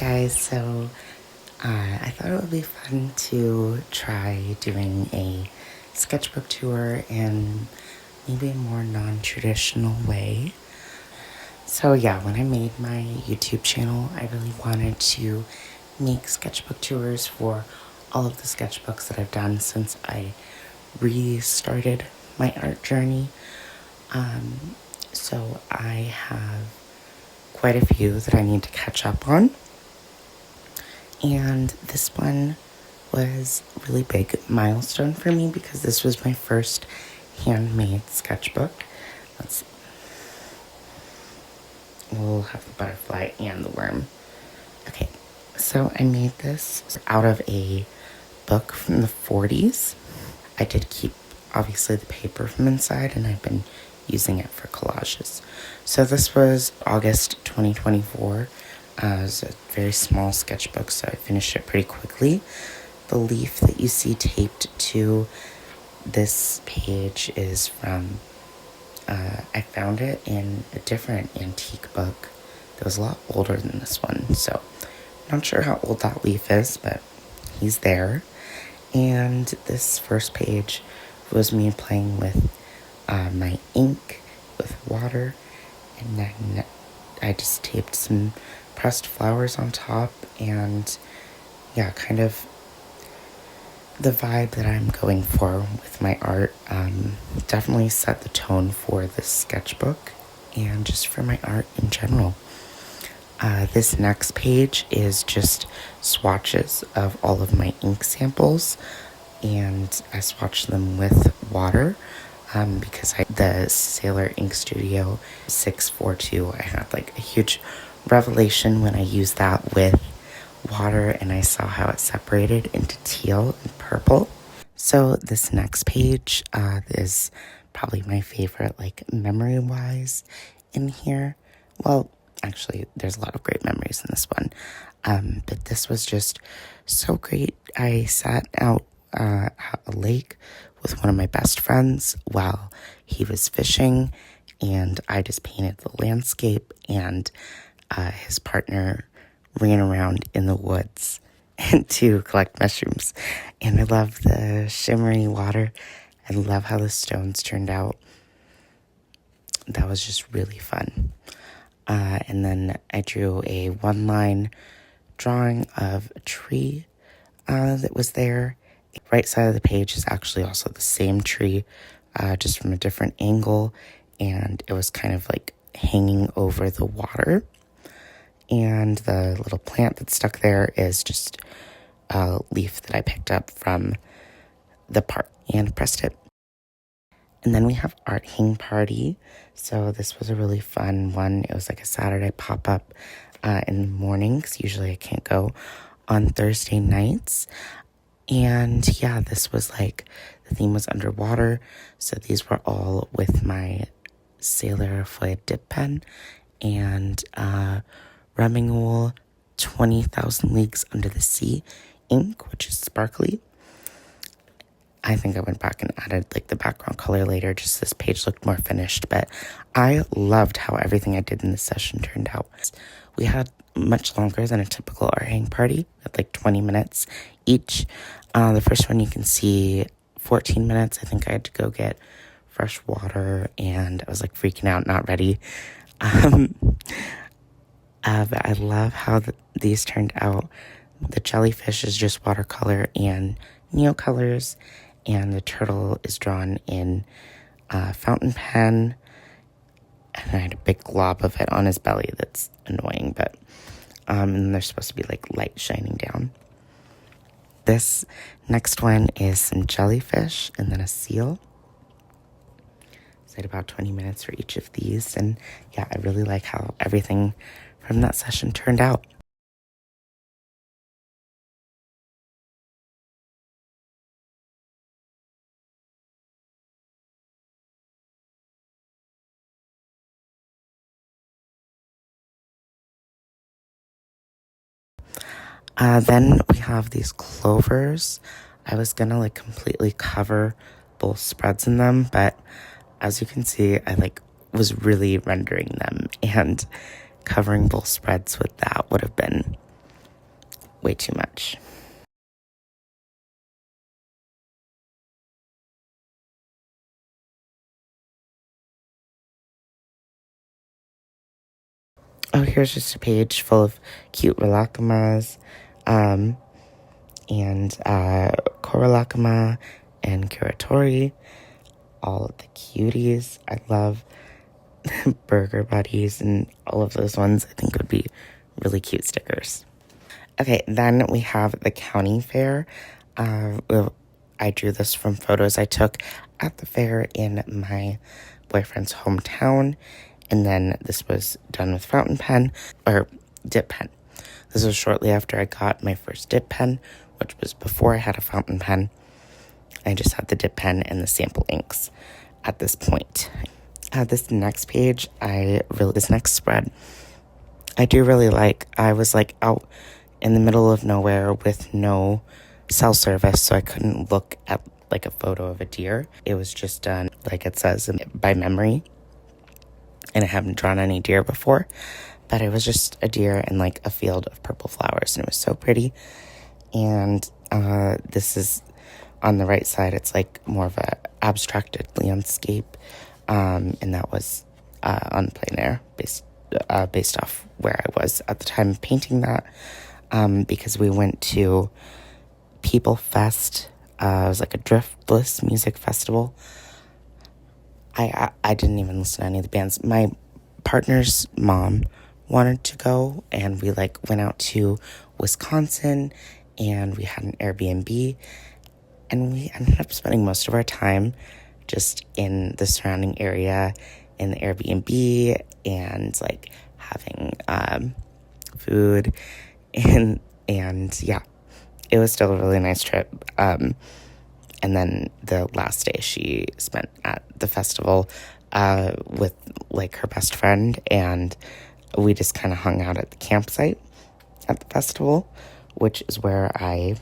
guys, so I thought it would be fun to try doing a sketchbook tour in maybe a more non-traditional way. So yeah, when I made my YouTube channel, I really wanted to make sketchbook tours for all of the sketchbooks that I've done since I restarted my art journey. So I have quite a few that I need to catch up on. And this one was a really big milestone for me because this was my first handmade sketchbook. We'll have the butterfly and the worm. Okay, so I made this out of a book from the 40s. I did keep, obviously, the paper from inside, and I've been using it for collages. So this was August 2024. It was a very small sketchbook, so I finished it pretty quickly. The leaf that you see taped to this page is from, I found it in a different antique book that was a lot older than this one. So not sure how old that leaf is, but he's there. And this first page was me playing with my ink with water, and then I just taped some pressed flowers on top, and yeah, kind of the vibe that I'm going for with my art definitely set the tone for this sketchbook and just for my art in general. This next page is just swatches of all of my ink samples, and I swatched them with water because the Sailor Ink Studio 642, I had like a huge revelation when I used that with water and I saw how it separated into teal and purple. So this next page is probably my favorite, like memory wise in here. Well, actually there's a lot of great memories in this one, but this was just so great. I sat out at a lake with one of my best friends while he was fishing, and I just painted the landscape, and his partner ran around in the woods and to collect mushrooms. And I love the shimmery water. I love how the stones turned out. That was just really fun. And then I drew a one-line drawing of a tree that was there. The right side of the page is actually also the same tree, just from a different angle, and it was kind of like hanging over the water. And the little plant that's stuck there is just a leaf that I picked up from the park and pressed it. And then we have Art Hang Party. So this was a really fun one. It was like a Saturday pop-up in the mornings. Usually I can't go on Thursday nights. And yeah, this was like, the theme was underwater. So these were all with my Sailor Foil dip pen and Remington 20,000 Leagues Under the Sea ink, which is sparkly. I think I went back and added like the background color later, just this page looked more finished, but I loved how everything I did in this session turned out. We had much longer than a typical art hang party, at like 20 minutes each. The first one you can see 14 minutes. I think I had to go get fresh water, and I was like freaking out, not ready. But I love how these turned out. The jellyfish is just watercolor and neocolors, and the turtle is drawn in fountain pen, and I had a big glob of it on his belly that's annoying, but and there's supposed to be like light shining down. This next one is some jellyfish and then a seal. So I had about 20 minutes for each of these, and yeah, I really like how everything from that session turned out. Then we have these clovers. I was gonna like completely cover both spreads in them, but as you can see, I like was really rendering them, and covering both spreads with that would have been way too much. Oh, here's just a page full of cute Rilakumas, and Koralakuma and Kuratori, all of the cuties. I love Burger Buddies and all of those ones. I think would be really cute stickers. Okay, then we have the county fair. I drew this from photos I took at the fair in my boyfriend's hometown. And then this was done with fountain pen, or dip pen. This was shortly after I got my first dip pen, which was before I had a fountain pen. I just had the dip pen and the sample inks at this point. This next page, this next spread, I do really like. I was like out in the middle of nowhere with no cell service, so I couldn't look at like a photo of a deer. It was just done, like it says, by memory. And I haven't drawn any deer before, but it was just a deer in like a field of purple flowers, and it was so pretty. And this is on the right side. It's like more of a abstracted landscape, and that was on plein air, based off where I was at the time painting that, because we went to People Fest. It was like a driftless music festival. I didn't even listen to any of the bands. My partner's mom wanted to go, and we like went out to Wisconsin, and we had an Airbnb, and we ended up spending most of our time just in the surrounding area in the Airbnb, and like having food, and yeah, it was still a really nice trip. And then the last day she spent at the festival with like her best friend, and we just kind of hung out at the campsite at the festival, which is where I,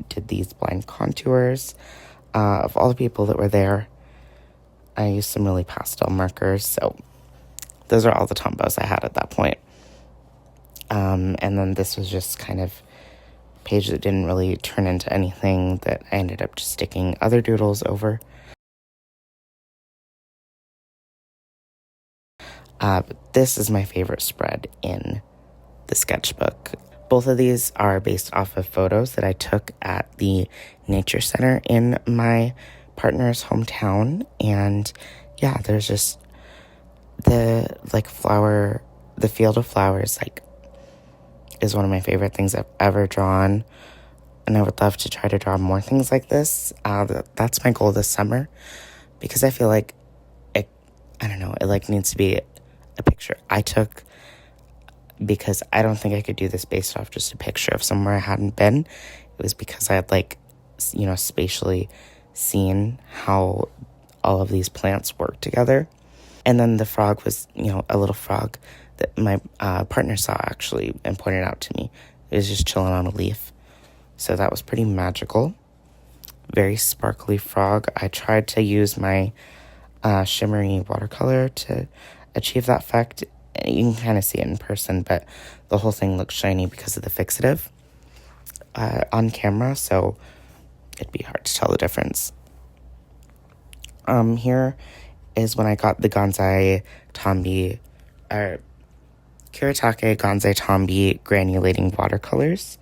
did these blind contours of all the people that were there. I used some really pastel markers, so those are all the tombos I had at that point. And then this was just kind of page that didn't really turn into anything, that I ended up just sticking other doodles over. But this is my favorite spread in the sketchbook. Both of these are based off of photos that I took at the nature center in my partner's hometown. And yeah, there's just the field of flowers, like, is one of my favorite things I've ever drawn. And I would love to try to draw more things like this. That's my goal this summer, because I feel like it like needs to be a picture I took, because I don't think I could do this based off just a picture of somewhere I hadn't been. It was because I had spatially seen how all of these plants work together. And then the frog was, a little frog that my partner saw actually and pointed out to me. It was just chilling on a leaf. So that was pretty magical. Very sparkly frog. I tried to use my shimmery watercolor to achieve that effect. You can kind of see it in person, but the whole thing looks shiny because of the fixative on camera, so it'd be hard to tell the difference. Here is when I got the Kuretake Gonzai Tombi granulating watercolors.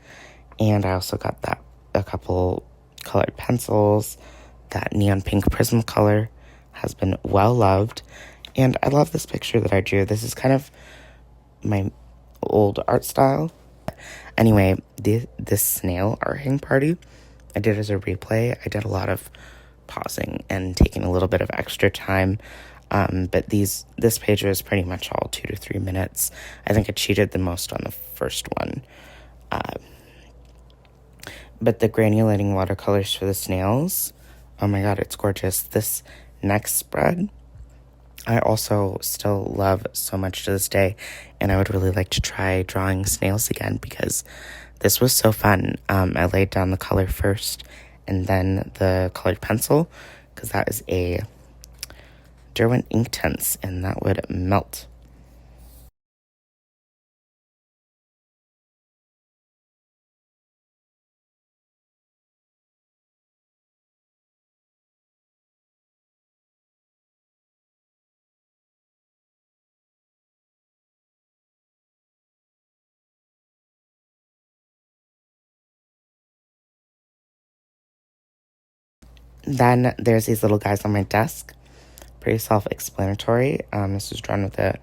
And I also got a couple colored pencils. That neon pink Prismacolor has been well loved. And I love this picture that I drew. This is kind of my old art style. Anyway, this snail arting party I did as a replay. I did a lot of pausing and taking a little bit of extra time. But this page was pretty much all 2 to 3 minutes. I think I cheated the most on the first one. But the granulating watercolors for the snails, oh my god, it's gorgeous. This next spread, I also still love so much to this day, and I would really like to try drawing snails again, because this was so fun. I laid down the color first, and then the colored pencil, because that is a Derwent Inktense, and that would melt. Then there's these little guys on my desk. Pretty self-explanatory. This was drawn with a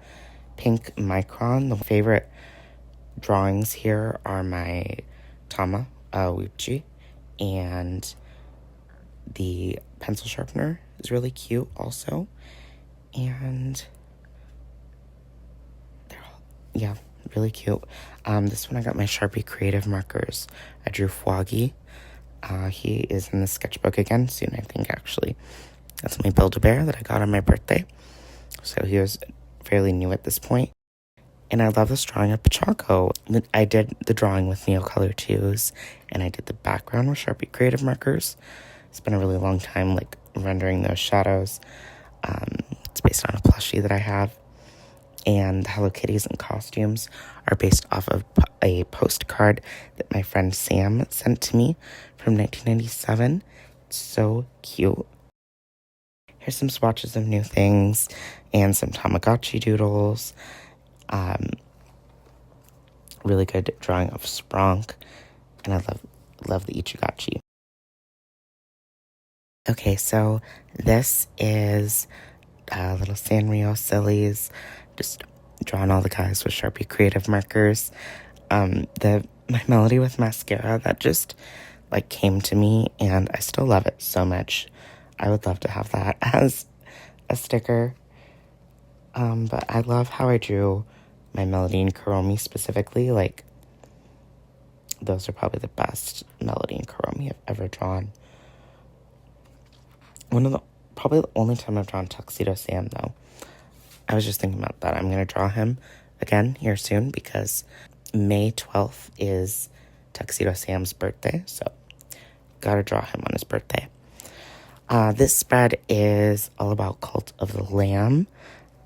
pink micron. The favorite drawings here are my Tama Uchi, and the pencil sharpener is really cute also. And they're all, yeah, really cute. This one I got my Sharpie creative markers. I drew Fwagi. He is in the sketchbook again soon, I think, actually. That's my Build-A-Bear that I got on my birthday. So he was fairly new at this point. And I love this drawing of Pachaco. I did the drawing with Neocolor 2s, and I did the background with Sharpie creative markers. It's been a really long time, like, rendering those shadows. It's based on a plushie that I have. And the Hello Kitties and costumes are based off of a postcard that my friend Sam sent to me from 1997. It's so cute. Here's some swatches of new things and some Tamagotchi doodles. Really good drawing of Spronk, and I love the Ichigachi. Okay, so this is little Sanrio sillies, just drawing all the guys with Sharpie creative markers. My melody with mascara, that just like came to me, and I still love it so much. I would love to have that as a sticker. But I love how I drew my Melody and Kuromi specifically. Like, those are probably the best Melody and Kuromi I've ever drawn. Probably the only time I've drawn Tuxedo Sam, though. I was just thinking about that. I'm going to draw him again here soon because May 12th is Tuxedo Sam's birthday, so gotta draw him on his birthday. This spread is all about Cult of the Lamb.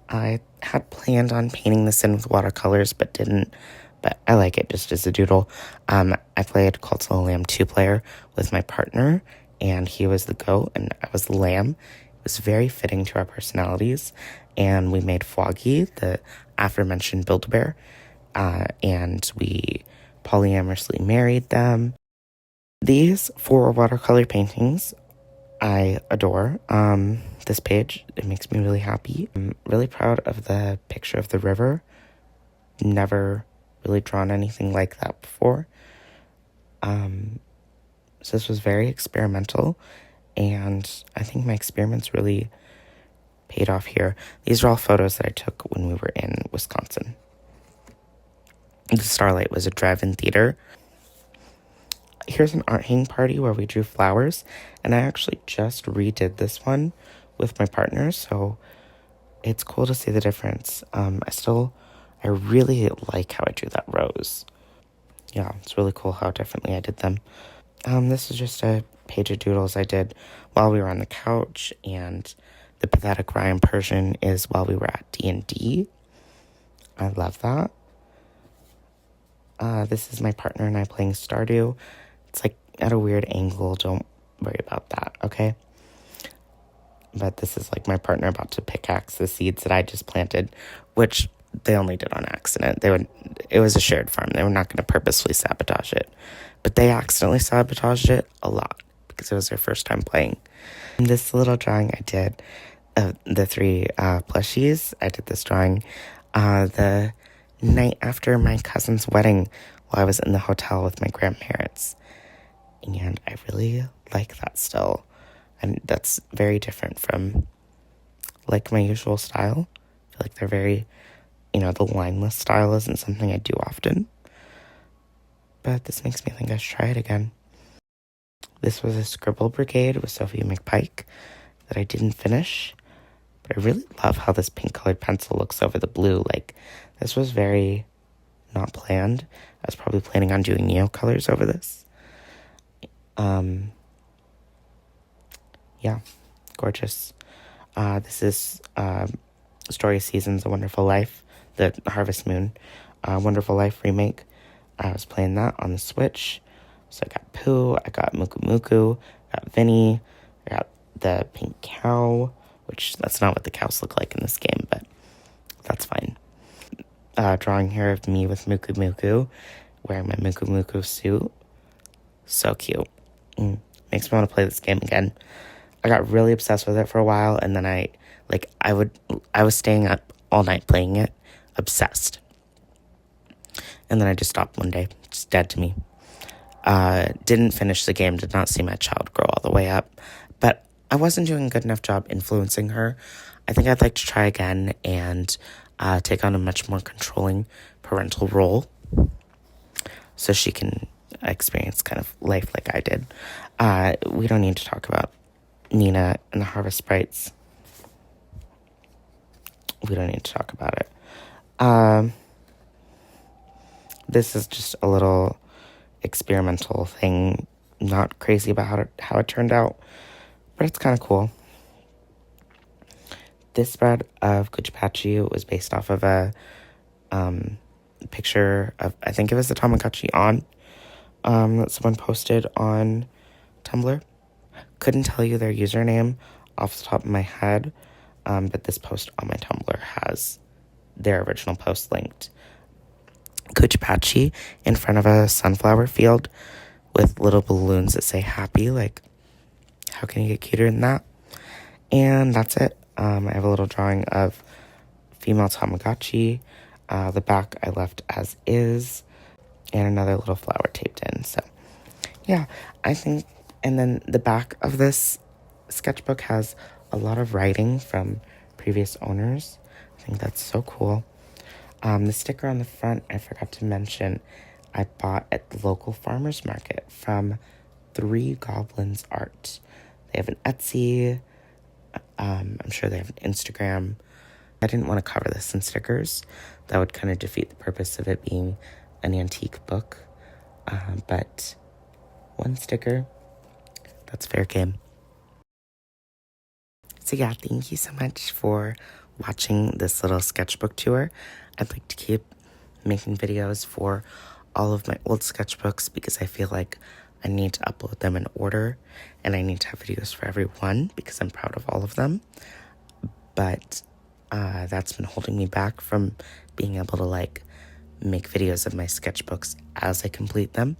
I had planned on painting this in with watercolors, but didn't. But I like it just as a doodle. I played Cult of the Lamb 2-player with my partner, and he was the goat, and I was the lamb. It was very fitting to our personalities, and we made Fwagi, the aforementioned Build-A-Bear, and we polyamorously married them. These 4 watercolor paintings I adore. This page, it makes me really happy. I'm really proud of the picture of the river. Never really drawn anything like that before. So this was very experimental, and I think my experiments really paid off here. These are all photos that I took when we were in Wisconsin. The Starlight was a drive-in theater. Here's an art hang party where we drew flowers, and I actually just redid this one with my partner, so it's cool to see the difference. I really like how I drew that rose. Yeah, it's really cool how differently I did them. This is just a page of doodles I did while we were on the couch, and the Pathetic Rhyme Persian is while we were at D&D. I love that. This is my partner and I playing Stardew. It's like at a weird angle, don't worry about that, okay? But this is like my partner about to pickaxe the seeds that I just planted, which they only did on accident. It was a shared farm. They were not going to purposefully sabotage it. But they accidentally sabotaged it a lot because it was their first time playing. And this little drawing I did of the 3 plushies, I did this drawing the night after my cousin's wedding while I was in the hotel with my grandparents. And I really like that still. And that's very different from, like, my usual style. I feel like they're very, the lineless style isn't something I do often. But this makes me think I should try it again. This was a Scribble Brigade with Sophie McPike that I didn't finish. But I really love how this pink-colored pencil looks over the blue. Like, this was very not planned. I was probably planning on doing Neocolors over this. Yeah, gorgeous. This is Story Seasons, A Wonderful Life, the Harvest Moon Wonderful Life remake. I was playing that on the Switch. So I got Pooh, I got Muku Muku, I got Vinny, I got the pink cow, which that's not what the cows look like in this game, but that's fine. Drawing here of me with Muku Muku, wearing my Muku Muku suit. So cute. Makes me want to play this game again. I got really obsessed with it for a while, and then I was staying up all night playing it, obsessed. And then I just stopped one day, just dead to me. Didn't finish the game, did not see my child grow all the way up, but I wasn't doing a good enough job influencing her. I think I'd like to try again and take on a much more controlling parental role so she can experience kind of life like I did. We don't need to talk about Nina and the Harvest Sprites. We don't need to talk about it. This is just a little experimental thing. Not crazy about how it turned out, but it's kind of cool. This spread of Kuchipachi was based off of a picture of, I think it was the Tamagotchi on that someone posted on Tumblr. Couldn't tell you their username off the top of my head, but this post on my Tumblr has their original post linked. Kuchipachi in front of a sunflower field with little balloons that say happy. Like, how can you get cuter than that? And that's it. I have a little drawing of female Tamagotchi. The back I left as is, and another little flower taped in. So, yeah, I think, and then the back of this sketchbook has a lot of writing from previous owners. I think that's so cool. The sticker on the front, I forgot to mention, I bought at the local farmer's market from TheGoblinsArt. They have an Etsy. I'm sure they have an Instagram. I didn't want to cover this in stickers. That would kind of defeat the purpose of it being an antique book. But one sticker, that's fair game. So yeah, thank you so much for watching this little sketchbook tour. I'd like to keep making videos for all of my old sketchbooks because I feel like I need to upload them in order, and I need to have videos for every one because I'm proud of all of them. But that's been holding me back from being able to like make videos of my sketchbooks as I complete them.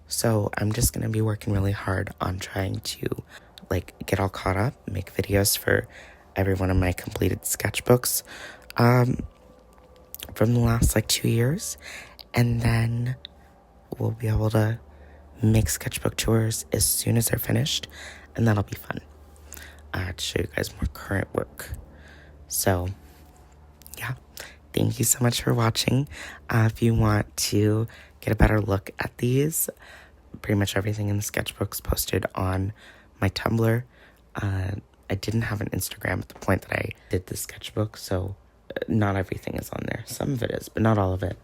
So I'm just going to be working really hard on trying to like get all caught up, make videos for every one of my completed sketchbooks from the last like 2 years. And then we'll be able to make sketchbook tours as soon as they're finished, and that'll be fun to show you guys more current work. So yeah, thank you so much for watching. If you want to get a better look at these, pretty much everything in the sketchbook's posted on my Tumblr. I didn't have an Instagram at the point that I did the sketchbook, so not everything is on there. Some of it is, but not all of it.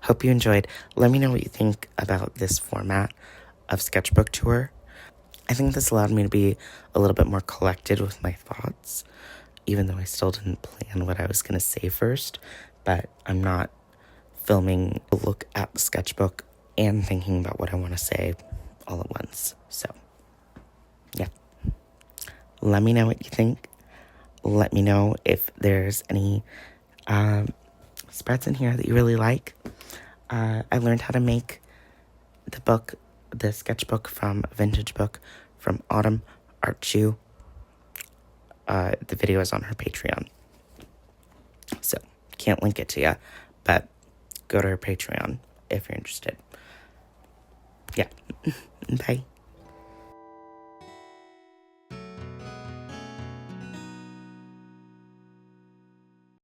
Hope you enjoyed. Let me know what you think about this format of sketchbook tour. I think this allowed me to be a little bit more collected with my thoughts, even though I still didn't plan what I was going to say first. But I'm not filming a look at the sketchbook and thinking about what I want to say all at once. So, yeah. Let me know what you think. Let me know if there's any spreads in here that you really like. I learned how to make the sketchbook from a vintage book from Autumn Art Shoe. The video is on her Patreon. So, can't link it to you, but go to her Patreon if you're interested. Yeah. Bye.